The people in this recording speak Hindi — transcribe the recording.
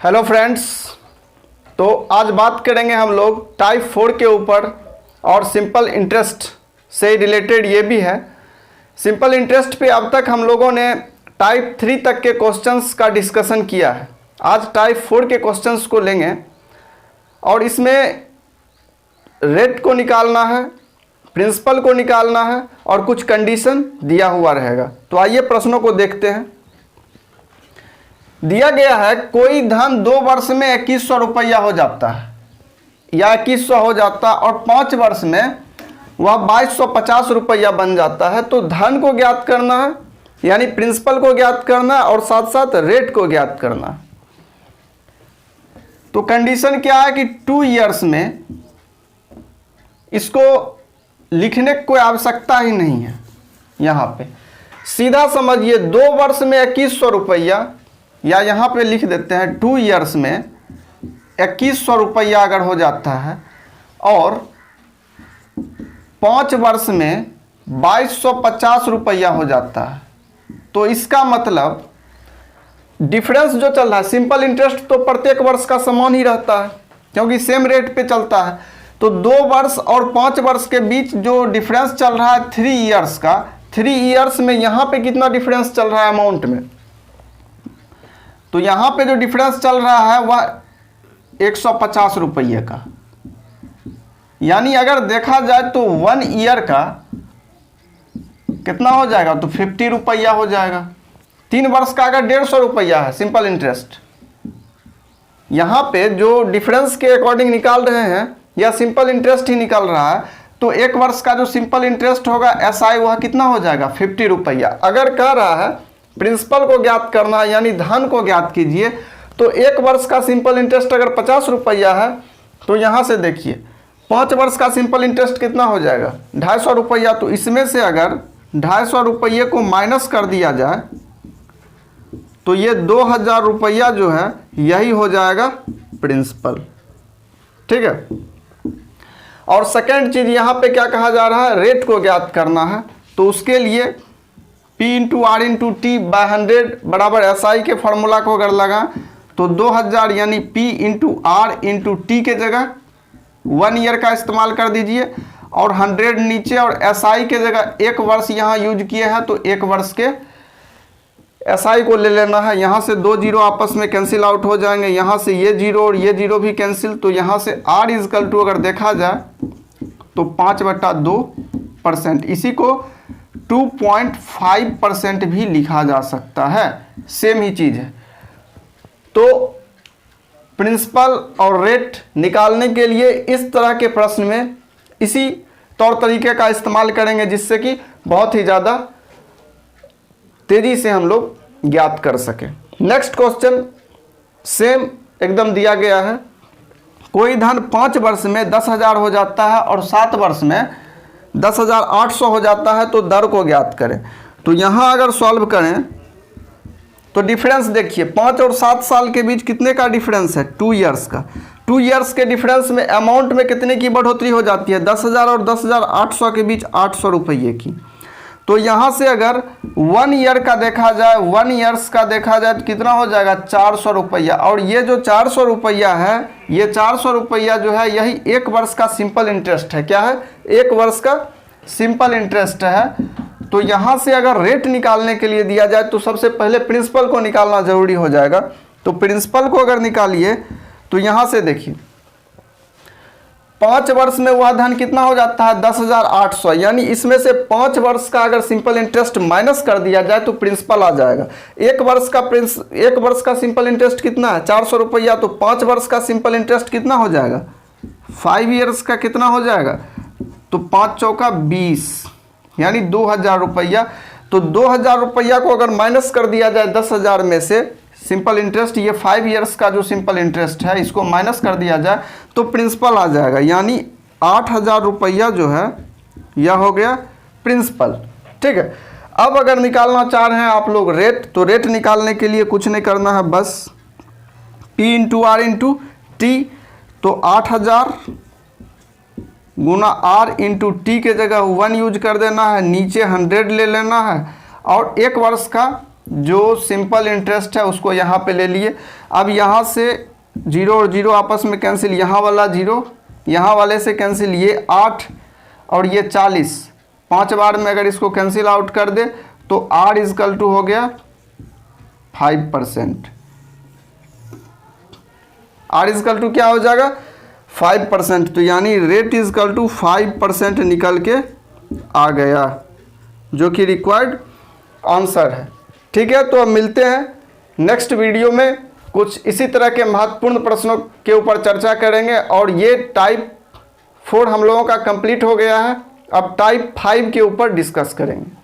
हेलो फ्रेंड्स, तो आज बात करेंगे हम लोग टाइप 4 के ऊपर और सिंपल इंटरेस्ट से रिलेटेड ये भी है। सिंपल इंटरेस्ट पे अब तक हम लोगों ने टाइप 3 तक के क्वेश्चंस का डिस्कशन किया है। आज टाइप 4 के क्वेश्चंस को लेंगे और इसमें रेट को निकालना है, प्रिंसिपल को निकालना है और कुछ कंडीशन दिया हुआ रहेगा। तो आइए प्रश्नों को देखते हैं। दिया गया है कोई धन 2 वर्ष में 2100 रुपया हो जाता है या 2100 हो जाता है और 5 वर्ष में वह 2250 रुपया बन जाता है। तो धन को ज्ञात करना है, यानी प्रिंसिपल को ज्ञात करना है और साथ साथ रेट को ज्ञात करना है। तो कंडीशन क्या है कि 2 इयर्स में इसको लिखने की कोई आवश्यकता ही नहीं है। यहाँ पे सीधा समझिए 2 वर्ष में 2100 रुपया, या यहाँ पे लिख देते हैं 2 इयर्स में 2100 रुपया अगर हो जाता है और 5 वर्ष में 2250 रुपया हो जाता है, तो इसका मतलब डिफरेंस जो चल रहा है, सिंपल इंटरेस्ट तो प्रत्येक वर्ष का समान ही रहता है क्योंकि सेम रेट पे चलता है। तो 2 वर्ष और 5 वर्ष के बीच जो डिफरेंस चल रहा है 3 इयर्स का, 3 इयर्स में यहाँ पे कितना डिफरेंस चल रहा है अमाउंट में, तो यहाँ पे जो डिफरेंस चल रहा है वह 150 रुपये का। यानी अगर देखा जाए तो 1 ईयर का कितना हो जाएगा, तो 50 रुपया हो जाएगा। 3 वर्ष का अगर 150 रुपया है सिंपल इंटरेस्ट, यहाँ पे जो डिफरेंस के अकॉर्डिंग निकाल रहे हैं या सिंपल इंटरेस्ट ही निकल रहा है, तो 1 वर्ष का जो सिंपल इंटरेस्ट होगा SI वह कितना हो जाएगा 50 रुपया। अगर कह रहा है प्रिंसिपल को ज्ञात करना है यानी धन को ज्ञात कीजिए, तो 1 वर्ष का सिंपल इंटरेस्ट अगर 50 रुपया है तो यहाँ से देखिए 5 वर्ष का सिंपल इंटरेस्ट कितना हो जाएगा 250 रुपया। तो इसमें से अगर 250 रुपये को माइनस कर दिया जाए तो ये 2000 रुपया जो है यही हो जाएगा प्रिंसिपल। ठीक है। और सेकेंड चीज यहाँ पे क्या कहा जा रहा है, रेट को ज्ञात करना है। तो उसके लिए P into R into T by 100 बराबर SI के फॉर्मूला को अगर लगा तो 2000 यानी P into R into T के जगह 1 ईयर का इस्तेमाल कर दीजिए और 100 नीचे और SI के जगह 1 वर्ष यहाँ यूज किए हैं, तो 1 वर्ष के SI को ले लेना है। यहाँ से 2 जीरो आपस में कैंसिल आउट हो जाएंगे, यहाँ से ये जीरो और ये जीरो भी कैंसिल। तो यहाँ से R इजकल टू अगर देखा जाए तो 5/2%, इसी को 2.5% भी लिखा जा सकता है, सेम ही चीज है। तो प्रिंसिपल और रेट निकालने के लिए इस तरह के प्रश्न में इसी तौर तरीके का इस्तेमाल करेंगे जिससे कि बहुत ही ज़्यादा तेजी से हम लोग ज्ञात कर सकें। नेक्स्ट क्वेश्चन सेम एकदम दिया गया है। कोई धन 5 वर्ष में 10,000 हो जाता है और 7 वर्ष में 10,800 हो जाता है, तो दर को ज्ञात करें। तो यहाँ अगर सॉल्व करें तो डिफरेंस देखिए 5 और 7 साल के बीच कितने का डिफरेंस है, 2 इयर्स का। 2 इयर्स के डिफरेंस में अमाउंट में कितने की बढ़ोतरी हो जाती है, 10,000 और 10,800 के बीच 800 रुपये की। तो यहाँ से अगर 1 ईयर का देखा जाए, 1 ईयर्स का देखा जाए तो कितना हो जाएगा 400 रुपया। और ये जो 400 रुपया है, ये 400 रुपया जो है यही 1 वर्ष का सिंपल इंटरेस्ट है। क्या है, 1 वर्ष का सिंपल इंटरेस्ट है। तो यहाँ से अगर रेट निकालने के लिए दिया जाए तो सबसे पहले प्रिंसिपल को निकालना जरूरी हो जाएगा। तो प्रिंसिपल को अगर निकालिए तो यहाँ से देखिए 5 वर्ष में वह धन कितना हो जाता है 10,800, यानी इसमें से 5 वर्ष का अगर सिंपल इंटरेस्ट माइनस कर दिया जाए तो प्रिंसिपल आ जाएगा। 1 वर्ष का सिंपल इंटरेस्ट कितना है 400 रुपया, तो 5 वर्ष का सिंपल इंटरेस्ट कितना हो जाएगा 5 ईयर्स का कितना हो जाएगा, तो 5 चौका 20 यानी 2000 रुपया। तो 2000 रुपया को अगर माइनस कर दिया जाए 10,000 में से सिंपल इंटरेस्ट, ये 5 ईयर्स का जो सिंपल इंटरेस्ट है इसको माइनस कर दिया जाए तो प्रिंसिपल आ जाएगा, यानी 8,000 रुपया जो है यह हो गया प्रिंसिपल। ठीक है। अब अगर निकालना चाह रहे हैं आप लोग रेट, तो रेट निकालने के लिए कुछ नहीं करना है, बस P into R into T, तो 8,000 गुना R इंटू टी के जगह 1 यूज कर देना है, नीचे 100 ले लेना है और 1 वर्ष का जो सिंपल इंटरेस्ट है उसको यहाँ पे ले लिए। अब यहाँ से 0 और 0 आपस में कैंसिल, यहाँ वाला 0 यहाँ वाले से कैंसिल, ये 8 और ये 40, 5 बार में अगर इसको कैंसिल आउट कर दे तो R इजकल टू हो गया 5%। R इजकल टू क्या हो जाएगा 5%, तो यानी रेट इजकल टू 5% निकल के आ गया, जो कि रिक्वायर्ड आंसर है। ठीक है, तो अब मिलते हैं नेक्स्ट वीडियो में, कुछ इसी तरह के महत्वपूर्ण प्रश्नों के ऊपर चर्चा करेंगे। और ये टाइप 4 हम लोगों का कंप्लीट हो गया है, अब टाइप 5 के ऊपर डिस्कस करेंगे।